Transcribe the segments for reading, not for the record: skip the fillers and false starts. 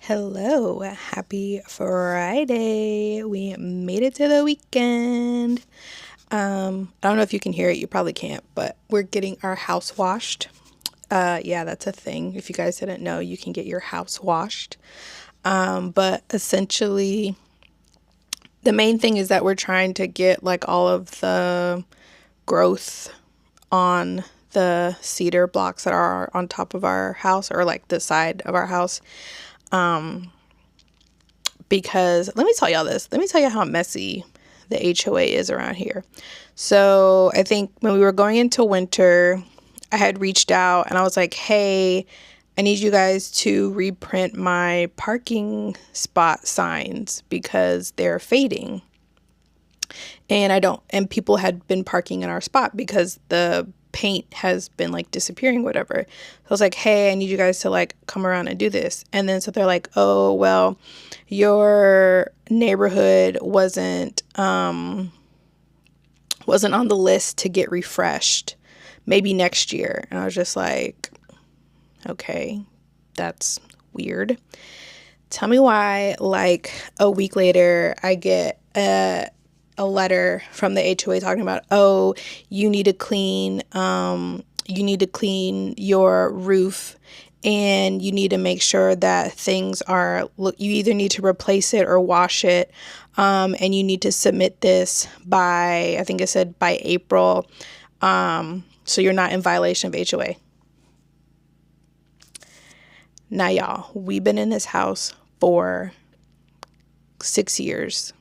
Hello, happy Friday. We made it to the weekend. I don't know if you can hear it, you probably can't, but we're getting our house washed. Yeah, that's a thing. If you guys didn't know, you can get your house washed. But essentially, the main thing is that we're trying to get like all of the growth on the cedar blocks that are on top of our house or like the side of our house. Because let me tell y'all this. Let me tell you how messy the HOA is around here. So I think when we were going into winter, I had reached out and I was like, hey, I need you guys to reprint my parking spot signs because they're fading. And people had been parking in our spot because the paint has been like disappearing, whatever. So I was like, hey, I need you guys to like come around and do this. And then so they're like, oh, well, your neighborhood wasn't on the list to get refreshed. Maybe next year. And I was just like, okay, that's weird. Tell me why, like a week later, I get a letter from the HOA talking about, oh, you need to clean your roof and you need to make sure that things are, look, you either need to replace it or wash it. And you need to submit this by, I think it said by April. So you're not in violation of HOA. Now, y'all, we've been in this house for 6 years.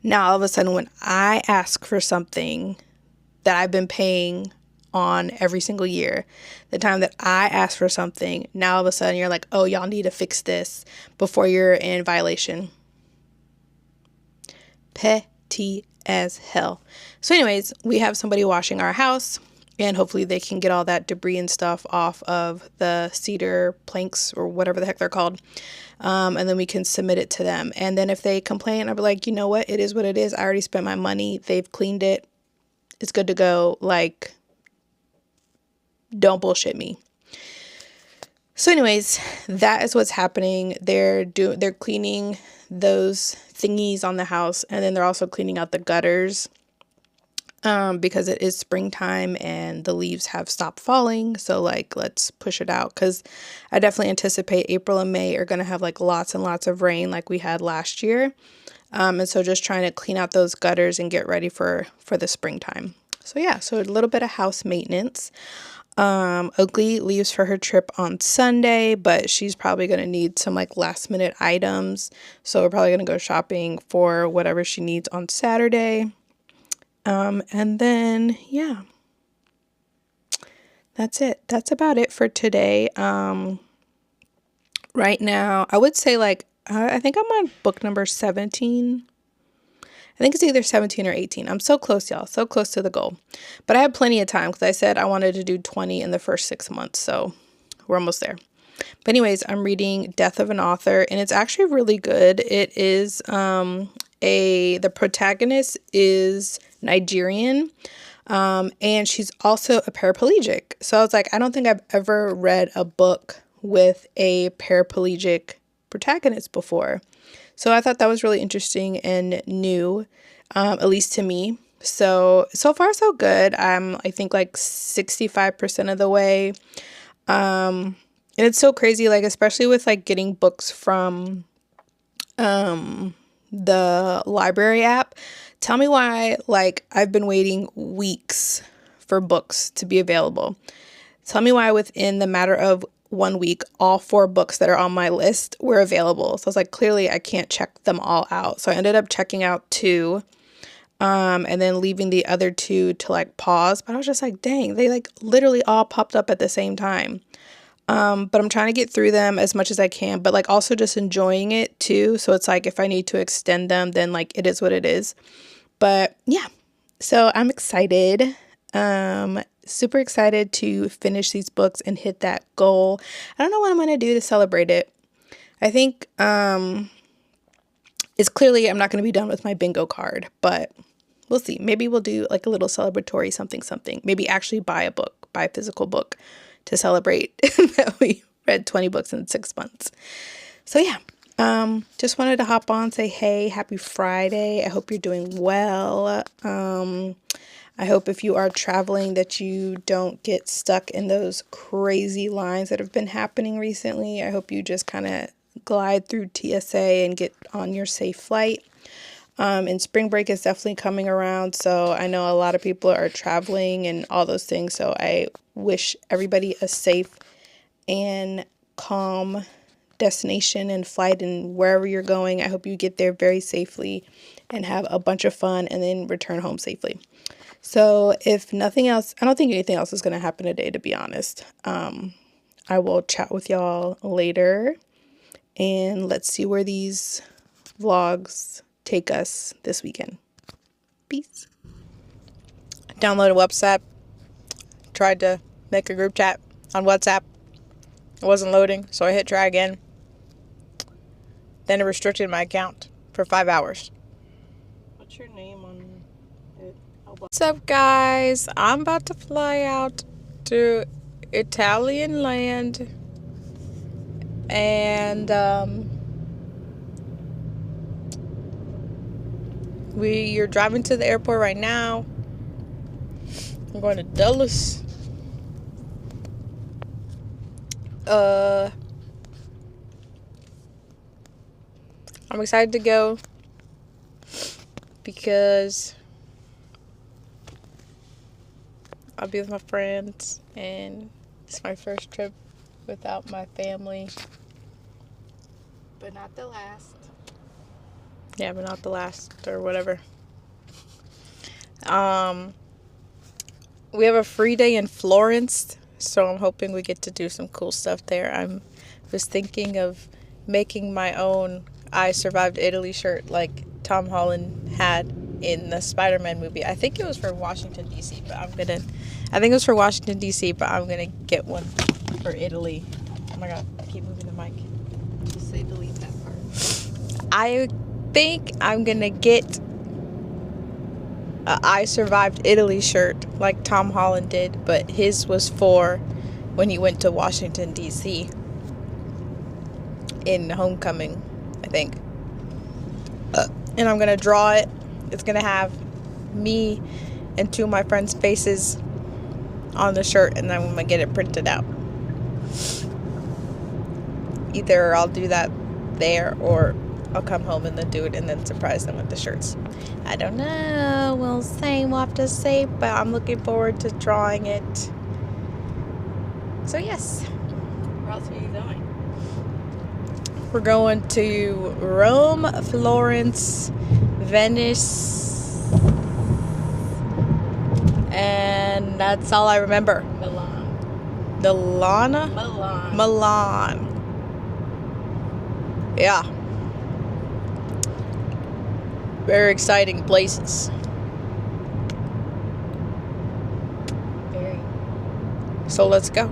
Now, all of a sudden, when I ask for something that I've been paying on every single year, the time that I ask for something, now all of a sudden you're like, oh, y'all need to fix this before you're in violation. Petty as hell. So anyways, we have somebody washing our house and hopefully they can get all that debris and stuff off of the cedar planks or whatever the heck they're called. And then we can submit it to them. And then if they complain, I'll be like, you know what? It is what it is. I already spent my money. They've cleaned it. It's good to go. Like, don't bullshit me. So anyways, that is what's happening. They're cleaning those thingies on the house. And then they're also cleaning out the gutters. Because it is springtime and the leaves have stopped falling. So like, let's push it out because I definitely anticipate April and May are going to have like lots and lots of rain like we had last year. And so just trying to clean out those gutters and get ready for the springtime. So yeah, so a little bit of house maintenance. Ugly leaves for her trip on Sunday, but she's probably going to need some like last minute items. So we're probably going to go shopping for whatever she needs on Saturday. And then, yeah, that's it. That's about it for today. Right now, I would say like, I think I'm on book number 17. I think it's either 17 or 18. I'm so close, y'all. So close to the goal. But I have plenty of time because I said I wanted to do 20 in the first 6 months. So we're almost there. But anyways, I'm reading Death of an Author and it's actually really good. It is, the protagonist is Nigerian, and she's also a paraplegic. So I was like, I don't think I've ever read a book with a paraplegic protagonist before. So I thought that was really interesting and new, at least to me. So far so good. I think like 65% of the way. And it's so crazy, like, especially with like getting books from, the library app. Tell me why, like, I've been waiting weeks for books to be available. Tell me why within the matter of 1 week, all 4 books that are on my list were available. So I was like, clearly I can't check them all out. So I ended up checking out 2, and then leaving the other 2 to like pause. But I was just like, dang, they like literally all popped up at the same time. But I'm trying to get through them as much as I can, but like also just enjoying it too. So it's like, if I need to extend them, then like it is what it is. But yeah, so I'm excited. Super excited to finish these books and hit that goal. I don't know what I'm going to do to celebrate it. I think, it's clearly I'm not going to be done with my bingo card, but we'll see. Maybe we'll do like a little celebratory something. Maybe actually buy a physical book to celebrate that we read 20 books in 6 months. So yeah, just wanted to hop on, say, hey, happy Friday. I hope you're doing well. I hope if you are traveling that you don't get stuck in those crazy lines that have been happening recently. I hope you just kind of glide through TSA and get on your safe flight. And spring break is definitely coming around, so I know a lot of people are traveling and all those things, so I wish everybody a safe and calm destination and flight, and wherever you're going, I hope you get there very safely and have a bunch of fun and then return home safely. So if nothing else, I don't think anything else is going to happen today, to be honest. I will chat with y'all later, and let's see where these vlogs take us this weekend. Peace. Downloaded WhatsApp. Tried to make a group chat on WhatsApp. It wasn't loading, so I hit try again. Then it restricted my account for 5 hours. What's your name on it? What's up, guys? I'm about to fly out to Italian land, and you're driving to the airport right now. I'm going to Dulles. I'm excited to go because I'll be with my friends, and it's my first trip without my family. But not the last. Yeah, but not the last, or whatever. We have a free day in Florence, so I'm hoping we get to do some cool stuff there. I was thinking of making my own I Survived Italy shirt like Tom Holland had in the Spider-Man movie. I think it was for Washington, D.C., but I'm going to get one for Italy. Oh my god, I keep moving the mic. Just say delete that part. I think I'm going to get a I Survived Italy shirt like Tom Holland did, but his was for when he went to Washington, D.C. in Homecoming, I think. And I'm going to draw it. It's going to have me and 2 of my friends' faces on the shirt, and then I'm going to get it printed out. Either I'll do that there, or I'll come home and then do it and then surprise them with the shirts. I don't know. We'll have to see, but I'm looking forward to drawing it. So yes. Where else are you going? We're going to Rome, Florence, Venice, and that's all I remember. Milan. Yeah. Very exciting places. Very. So let's go.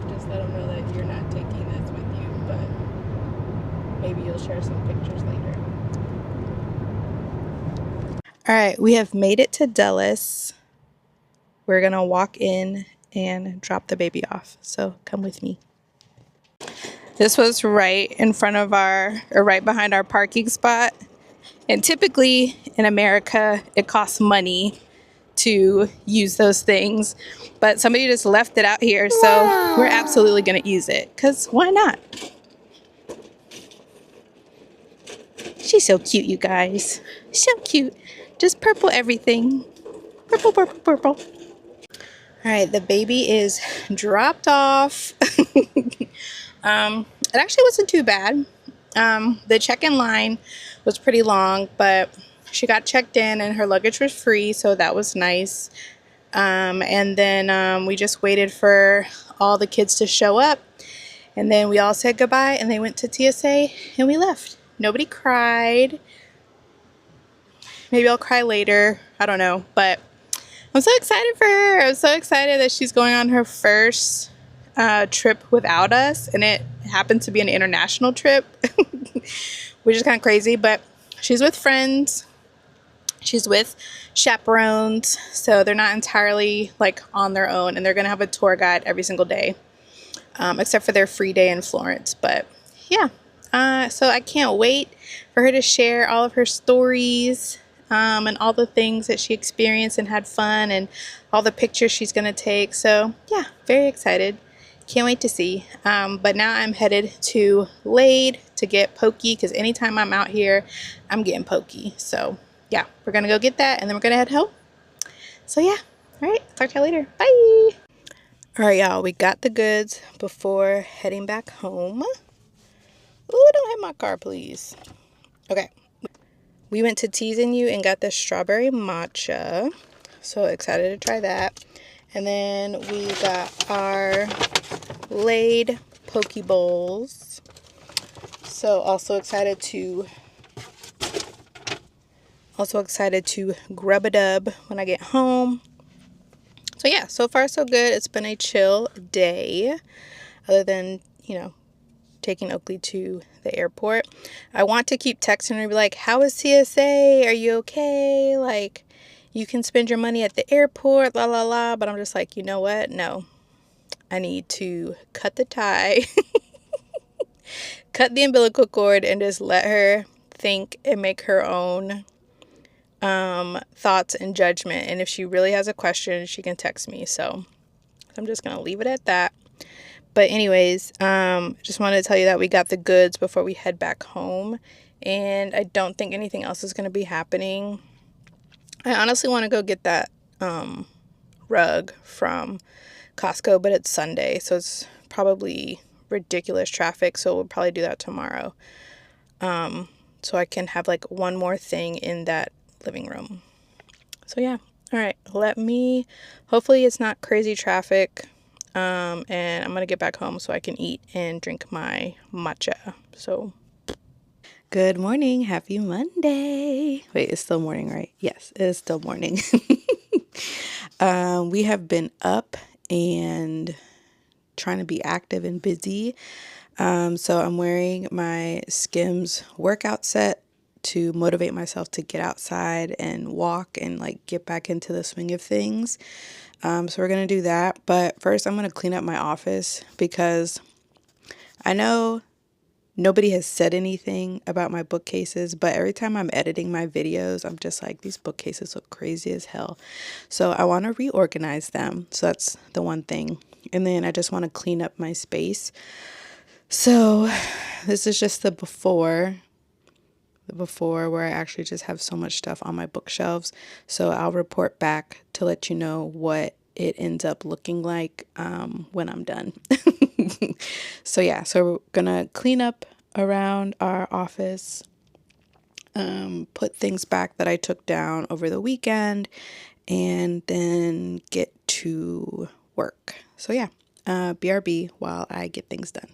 Just let them know that you're not taking this with you, but maybe you'll share some pictures later. All right, we have made it to Dulles. We're gonna walk in and drop the baby off, so come with me. This was right in front of right behind our parking spot. And typically in America, it costs money to use those things, but somebody just left it out here, so we're absolutely gonna use it, because why not? She's so cute, you guys. So cute. Just purple everything. Purple, purple, purple. All right, the baby is dropped off. It actually wasn't too bad. The check-in line was pretty long, but she got checked in and her luggage was free, so that was nice. And then we just waited for all the kids to show up, and then we all said goodbye, and they went to TSA, and we left. Nobody cried. Maybe I'll cry later. I don't know, but I'm so excited for her. I'm so excited that she's going on her first trip without us, and it happened to be an international trip, which is kind of crazy, but she's with friends. She's with chaperones, so they're not entirely like on their own, and they're gonna have a tour guide every single day, except for their free day in Florence. But yeah, so I can't wait for her to share all of her stories, and all the things that she experienced and had fun, and all the pictures she's gonna take. So yeah, very excited. Can't wait to see. But now I'm headed to Lade to get pokey, because anytime I'm out here, I'm getting pokey. So yeah, we're gonna go get that, and then we're gonna head home. So yeah, all right, talk to you later. Bye. All right, y'all, we got the goods before heading back home. Ooh, don't hit my car, please. Okay, we went to Teas and You and got the strawberry matcha. So excited to try that. And then we got our Laid poke bowls. So also excited to grub a dub when I get home. So yeah, so far so good. It's been a chill day, other than, you know, taking Oakley to the airport. I want to keep texting her and be like, how is TSA? Are you okay? Like, you can spend your money at the airport, la la la. But I'm just like, you know what? No, I need to cut the tie, cut the umbilical cord, and just let her think and make her own thoughts and judgment. And if she really has a question, she can text me. So I'm just gonna leave it at that. But anyways, just wanted to tell you that we got the goods before we head back home, and I don't think anything else is gonna be happening. I honestly want to go get that rug from Costco, but it's Sunday, so it's probably ridiculous traffic, so we'll probably do that tomorrow, so I can have like one more thing in that living room. So yeah, all right, hopefully it's not crazy traffic, and I'm gonna get back home so I can eat and drink my matcha. So good morning, happy Monday. Wait, it's still morning, right? Yes, it is still morning. We have been up and trying to be active and busy. So I'm wearing my Skims workout set to motivate myself to get outside and walk and like get back into the swing of things. So we're going to do that. But first I'm going to clean up my office, because I know nobody has said anything about my bookcases, but every time I'm editing my videos, I'm just like, these bookcases look crazy as hell. So I want to reorganize them. So that's the one thing. And then I just want to clean up my space. So this is just the before where I actually just have so much stuff on my bookshelves. So I'll report back to let you know what it ends up looking like when I'm done. So yeah, so we're gonna clean up around our office, put things back that I took down over the weekend, and then get to work. So yeah, BRB while I get things done.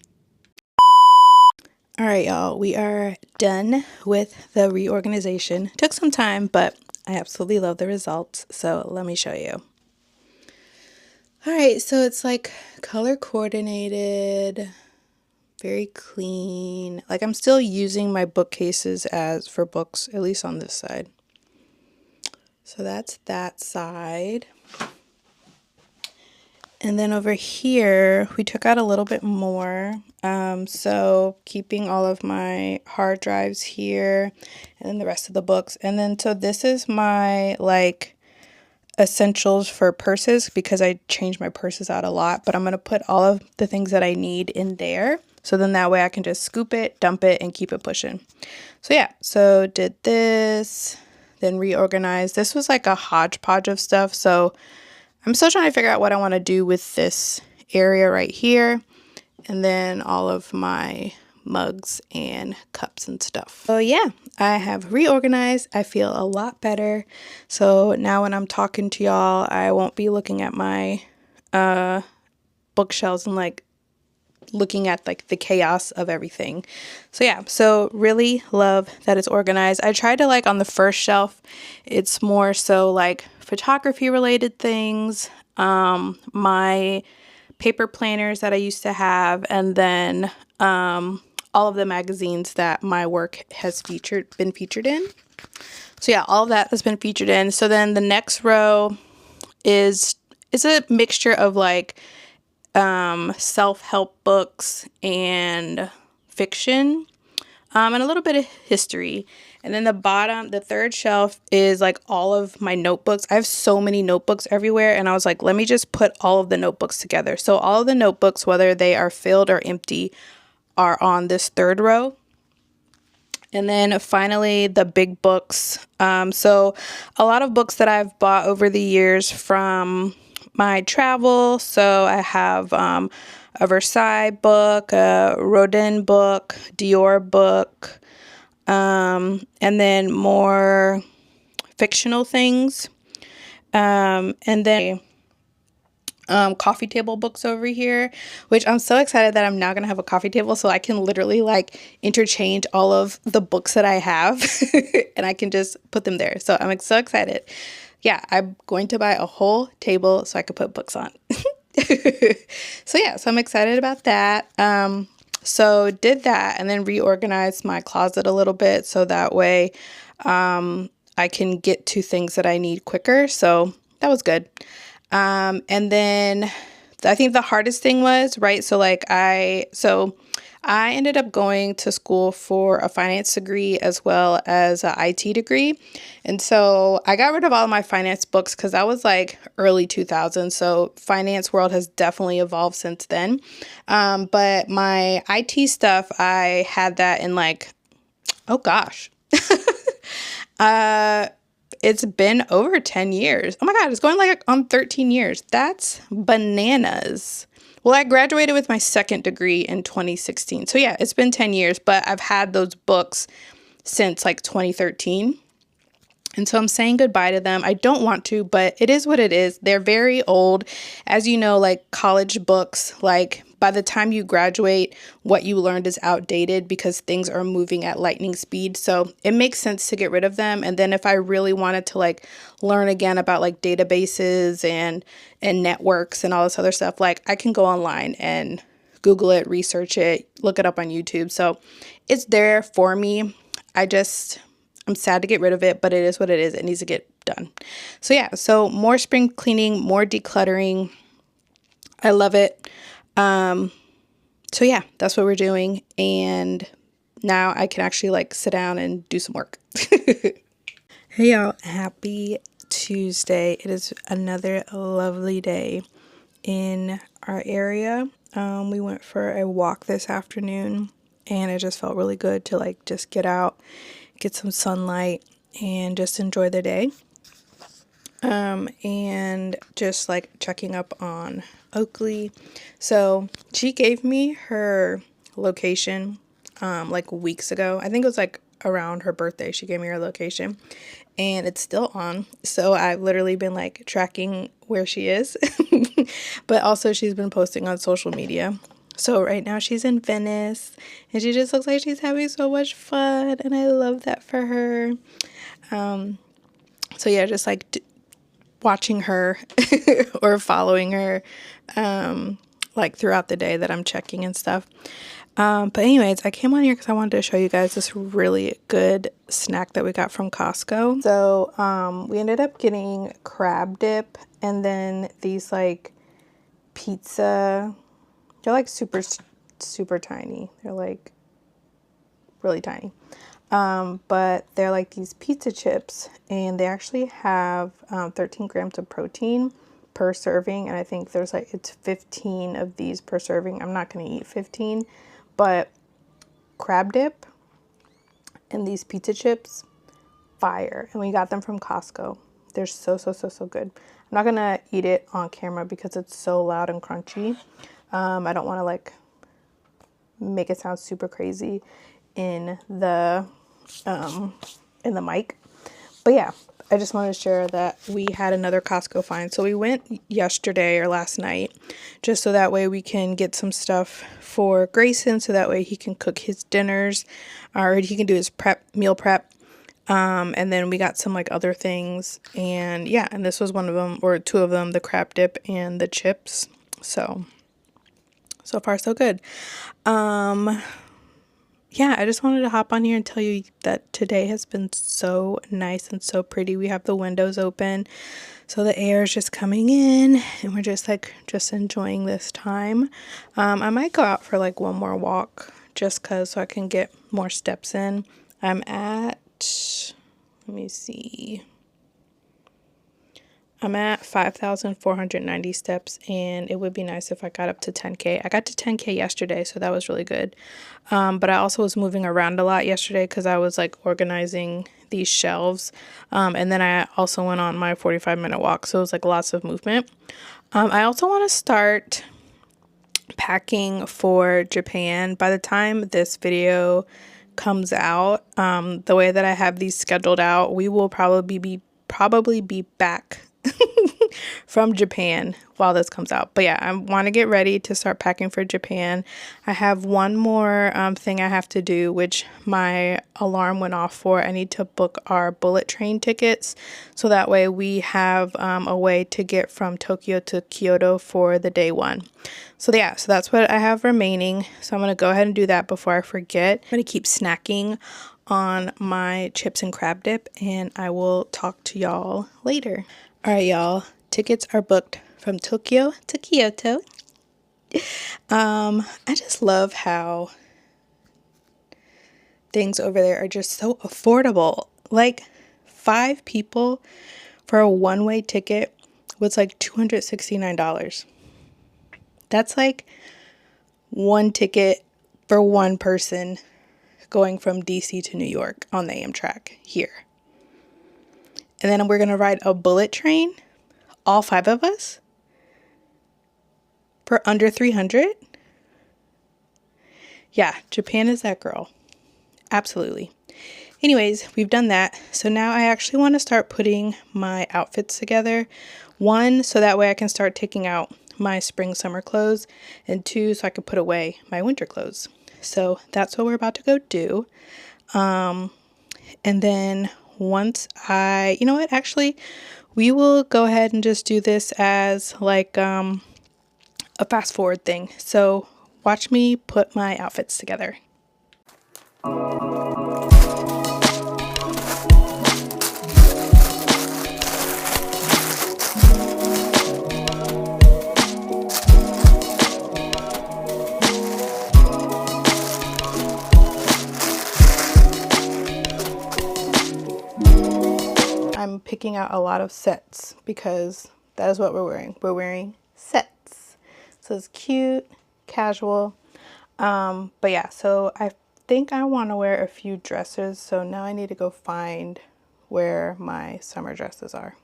All right, y'all, we are done with the reorganization. Took some time, but I absolutely love the results. So let me show you. All right, so it's like color coordinated, very clean. Like, I'm still using my bookcases as for books, at least on this side. So that's that side. And then over here, we took out a little bit more. So keeping all of my hard drives here, and then the rest of the books. And then, so this is my like essentials for purses, because I change my purses out a lot, but I'm going to put all of the things that I need in there. So then that way I can just scoop it, dump it, and keep it pushing. So yeah, so did this, then reorganized. This was like a hodgepodge of stuff. So I'm still trying to figure out what I want to do with this area right here. And then all of my mugs and cups and stuff. So yeah, I have reorganized. I feel a lot better. So now when I'm talking to y'all, I won't be looking at my bookshelves and like looking at like the chaos of everything. So yeah, so really love that it's organized. I tried to like on the first shelf, it's more so like photography related things, my paper planners that I used to have, and then all of the magazines that my work has been featured in. So yeah, all of that has been featured in. So then the next row is a mixture of like self-help books and fiction, and a little bit of history. And then the third shelf is like all of my notebooks. I have so many notebooks everywhere, and I was like, let me just put all of the notebooks together. So all of the notebooks, whether they are filled or empty, are on this third row. And then finally, the big books. So a lot of books that I've bought over the years from my travel. So I have a Versailles book, a Rodin book, Dior book, and then more fictional things. And then coffee table books over here, which I'm so excited that I'm now gonna have a coffee table so I can literally like interchange all of the books that I have and I can just put them there. So I'm so excited. Yeah, I'm going to buy a whole table so I could put books on. So yeah, so I'm excited about that. So did that and then reorganized my closet a little bit so that way I can get to things that I need quicker. So that was good. And then I think the hardest thing was, right, so I ended up going to school for a finance degree as well as an IT degree. And so I got rid of all of my finance books because that was like early 2000s. So finance world has definitely evolved since then. But my IT stuff, I had that in like, oh gosh. It's been over 10 years. Oh my God, it's going like on 13 years. That's bananas. Well, I graduated with my second degree in 2016. So yeah, it's been 10 years, but I've had those books since like 2013. And so I'm saying goodbye to them. I don't want to, but it is what it is. They're very old. As you know, like college books, like by the time you graduate, what you learned is outdated because things are moving at lightning speed. So it makes sense to get rid of them. And then if I really wanted to like learn again about like databases and networks and all this other stuff, like I can go online and Google it, research it, look it up on YouTube. So it's there for me. I'm sad to get rid of it, but it is what it is. It needs to get done. So yeah, so more spring cleaning, more decluttering. I love it. So yeah, that's what we're doing. And now I can actually like sit down and do some work. Hey y'all, happy Tuesday. It is another lovely day in our area. We went for a walk this afternoon and it just felt really good to like just get out, get some sunlight and just enjoy the day. And just like checking up on Oakley. So she gave me her location like weeks ago. I think it was like around her birthday. She gave me her location and it's still on. So I've literally been like tracking where she is. But also she's been posting on social media. So right now she's in Venice and she just looks like she's having so much fun and I love that for her. So yeah, just like watching her or following her like throughout the day that I'm checking and stuff. But anyways, I came on here because I wanted to show you guys this really good snack that we got from Costco. So we ended up getting crab dip and then these like pizza. They're like super tiny. They're like really tiny. But they're like these pizza chips and they actually have 13 grams of protein per serving. And I think there's like, it's 15 of these per serving. I'm not going to eat 15, but crab dip and these pizza chips, fire. And we got them from Costco. They're so good. I'm not going to eat it on camera because it's so loud and crunchy. I don't want to like make it sound super crazy in the mic. But yeah, I just wanted to share that we had another Costco find. So we went yesterday or last night just so that way we can get some stuff for Grayson so that way he can cook his dinners or he can do his meal prep. And then we got some like other things and yeah, and this was one of them or two of them, the crab dip and the chips. So far so good. yeah, I just wanted to hop on here and tell you that today has been so nice and so pretty. We have the windows open, so the air is just coming in, and we're just enjoying this time. I might go out for like one more walk just cause so I can get more steps in. I'm at, let me see. I'm at 5,490 steps, and it would be nice if I got up to 10K. I got to 10K yesterday, so that was really good. But I also was moving around a lot yesterday because I was like organizing these shelves. And then I also went on my 45-minute walk, so it was like lots of movement. I also want to start packing for Japan. By the time this video comes out, the way that I have these scheduled out, we will probably be back from Japan while this comes out. But yeah, I want to get ready to start packing for Japan. I have one more thing I have to do, which my alarm went off for. I need to book our bullet train tickets, so that way we have a way to get from Tokyo to Kyoto for the day one. So yeah, so that's what I have remaining. So I'm going to go ahead and do that before I forget. I'm going to keep snacking on my chips and crab dip, and I will talk to y'all later. All right, y'all. Tickets are booked from Tokyo to Kyoto. I just love how things over there are just so affordable. Like 5 people for a one-way ticket was like $269. That's like one ticket for one person going from DC to New York on the Amtrak here. And then we're going to ride a bullet train, all 5 of us, for under 300. Yeah, Japan is that girl. Absolutely. Anyways, we've done that. So now I actually want to start putting my outfits together. 1, so that way I can start taking out my spring summer clothes, and 2, so I can put away my winter clothes. So that's what we're about to go do. And then once you know what, actually, we will go ahead and just do this as like a fast forward thing. So watch me put my outfits together. I'm picking out a lot of sets because that is what we're wearing. We're wearing sets. So it's cute, casual. But yeah, so I think I want to wear a few dresses. So now I need to go find where my summer dresses are.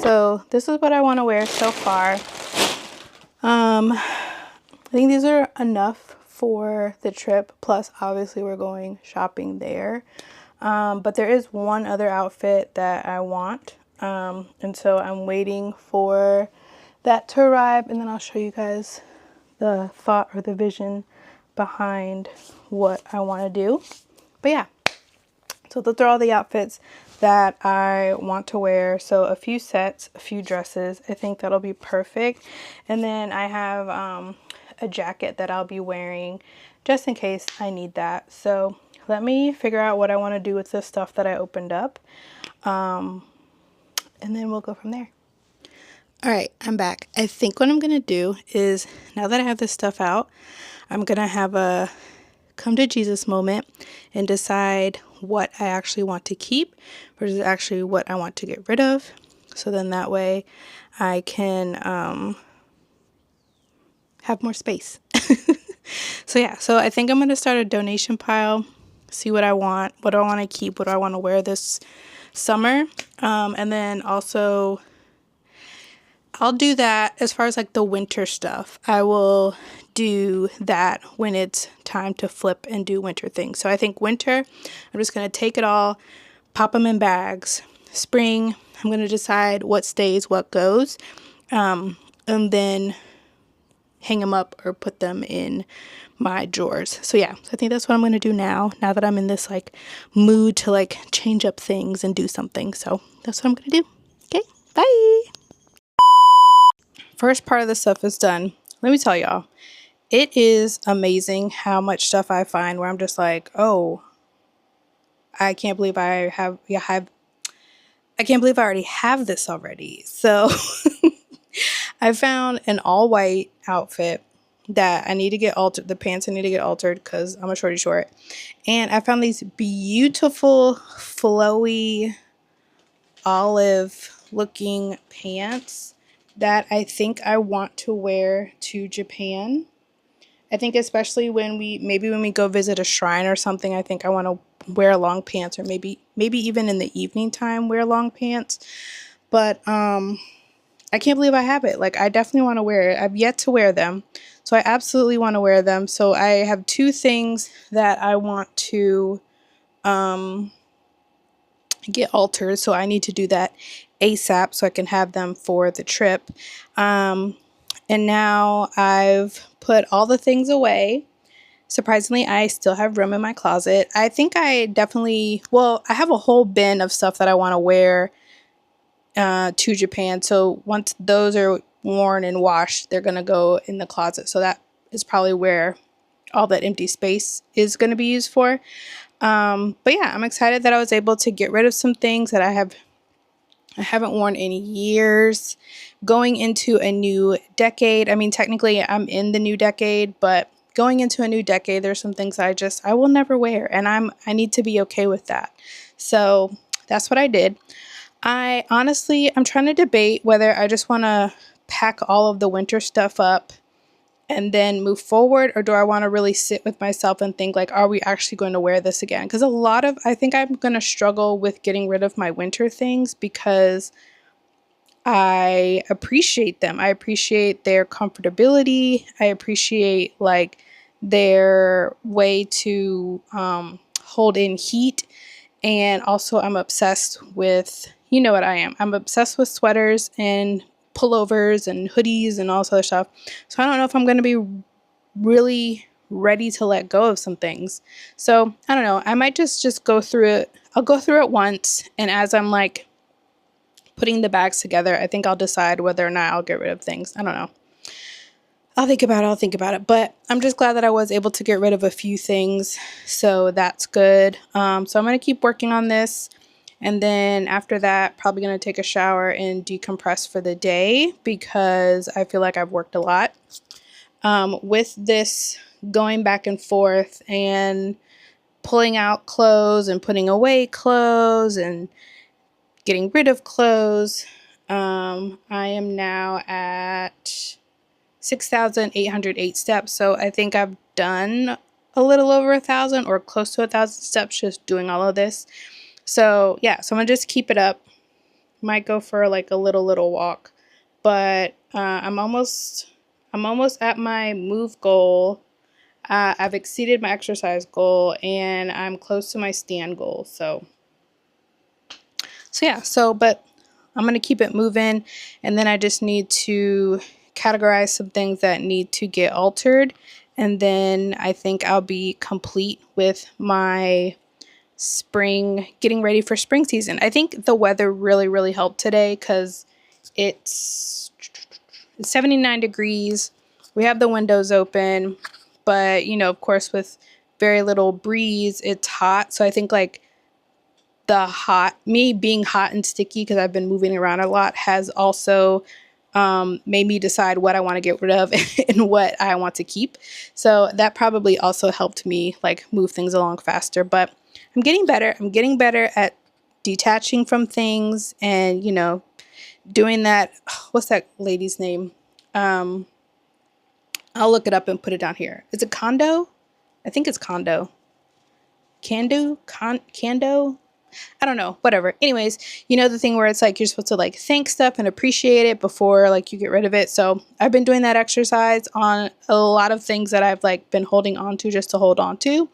So this is what I want to wear so far. I think these are enough for the trip. Plus, obviously, we're going shopping there. But there is one other outfit that I want. And so I'm waiting for that to arrive. And then I'll show you guys the thought or the vision behind what I want to do. But yeah. So those are all the outfits that I want to wear. So a few sets, a few dresses. I think that'll be perfect. And then I have a jacket that I'll be wearing just in case I need that. So let me figure out what I want to do with this stuff that I opened up. And then we'll go from there. All right, I'm back. I think what I'm going to do is, now that I have this stuff out, I'm going to have a come to Jesus moment and decide what I actually want to keep versus actually what I want to get rid of. So then that way I can have more space. So yeah, so I think I'm going to start a donation pile, see what I want, what do I want to keep, what do I want to wear this summer. And then also I'll do that as far as like the winter stuff. I will do that when it's time to flip and do winter things. So I think winter, I'm just going to take it all, pop them in bags. Spring, I'm going to decide what stays, what goes, and then hang them up or put them in my drawers. So yeah, so I think that's what I'm going to do now that I'm in this like mood to like change up things and do something. So that's what I'm going to do. Okay, bye. First part of the stuff is done. Let me tell y'all, it is amazing how much stuff I find where I'm just like, oh, I can't believe I can't believe I already have this already. So I found an all white outfit that I need to get altered. The pants I need to get altered because I'm a shorty short. And I found these beautiful, flowy, olive looking pants that I think I want to wear to Japan. I think especially when we go visit a shrine or something, I think I want to wear long pants, or maybe even in the evening time wear long pants. But I can't believe I have it. Like, I definitely want to wear it. I've yet to wear them. So I absolutely want to wear them. So I have two things that I want to get altered. So I need to do that ASAP so I can have them for the trip. And now I've put all the things away. Surprisingly, I still have room in my closet. I think I have a whole bin of stuff that I want to wear to Japan. So once those are worn and washed, they're going to go in the closet. So that is probably where all that empty space is going to be used for. But yeah, I'm excited that I was able to get rid of some things that I haven't worn in years. Going into a new decade. I mean, technically I'm in the new decade, but going into a new decade, there's some things I will never wear, and I need to be okay with that. So that's what I did. I'm trying to debate whether I just want to pack all of the winter stuff up and then move forward, or do I want to really sit with myself and think like, are we actually going to wear this again? Because I think I'm going to struggle with getting rid of my winter things because I appreciate them. I appreciate their comfortability. I appreciate like their way to hold in heat. And also I'm obsessed with, you know what I am. I'm obsessed with sweaters and pullovers and hoodies and all this other stuff. So I don't know if I'm going to be really ready to let go of some things. So I don't know. I might just go through it. I'll go through it once. And as I'm like putting the bags together, I think I'll decide whether or not I'll get rid of things. I don't know. I'll think about it. But I'm just glad that I was able to get rid of a few things. So that's good. So I'm going to keep working on this. And then after that, probably going to take a shower and decompress for the day because I feel like I've worked a lot. With this going back and forth and pulling out clothes and putting away clothes and getting rid of clothes, I am now at 6,808 steps. So I think I've done a little over 1,000 or close to 1,000 steps just doing all of this. So yeah, so I'm gonna just keep it up. Might go for like a little walk, but I'm almost at my move goal. I've exceeded my exercise goal and I'm close to my stand goal. So yeah, but I'm gonna keep it moving, and then I just need to categorize some things that need to get altered, and then I think I'll be complete with my getting ready for spring season. I think the weather really helped today because it's 79 degrees. We have the windows open, but of course with very little breeze, it's hot. So I think like me being hot and sticky because I've been moving around a lot has also made me decide what I want to get rid of and what I want to keep. So that probably also helped me like move things along faster, but I'm getting better. I'm getting better at detaching from things and, doing that. What's that lady's name? I'll look it up and put it down here. Is it Kondo? I think it's Kondo. Kando? I don't know, whatever. Anyways, you know, the thing where it's like you're supposed to like thank stuff and appreciate it before like you get rid of it. So I've been doing that exercise on a lot of things that I've like been holding on to just to hold on to.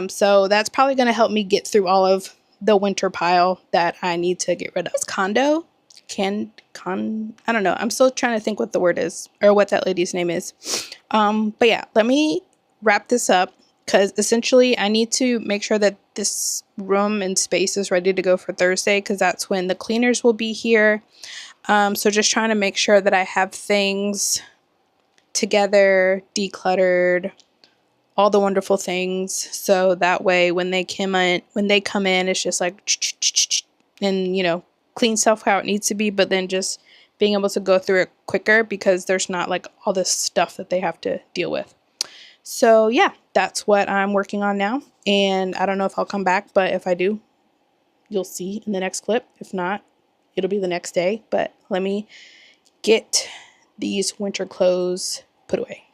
So that's probably going to help me get through all of the winter pile that I need to get rid of. It's condo. I don't know. I'm still trying to think what the word is or what that lady's name is. But yeah, let me wrap this up because essentially I need to make sure that this room and space is ready to go for Thursday because that's when the cleaners will be here. So just trying to make sure that I have things together, decluttered, all the wonderful things. So that way when they come in, it's just like and you know, clean stuff how it needs to be, but then just being able to go through it quicker because there's not like all this stuff that they have to deal with. So yeah, that's what I'm working on now. And I don't know if I'll come back, but if I do, you'll see in the next clip. If not, it'll be the next day. But let me get these winter clothes put away.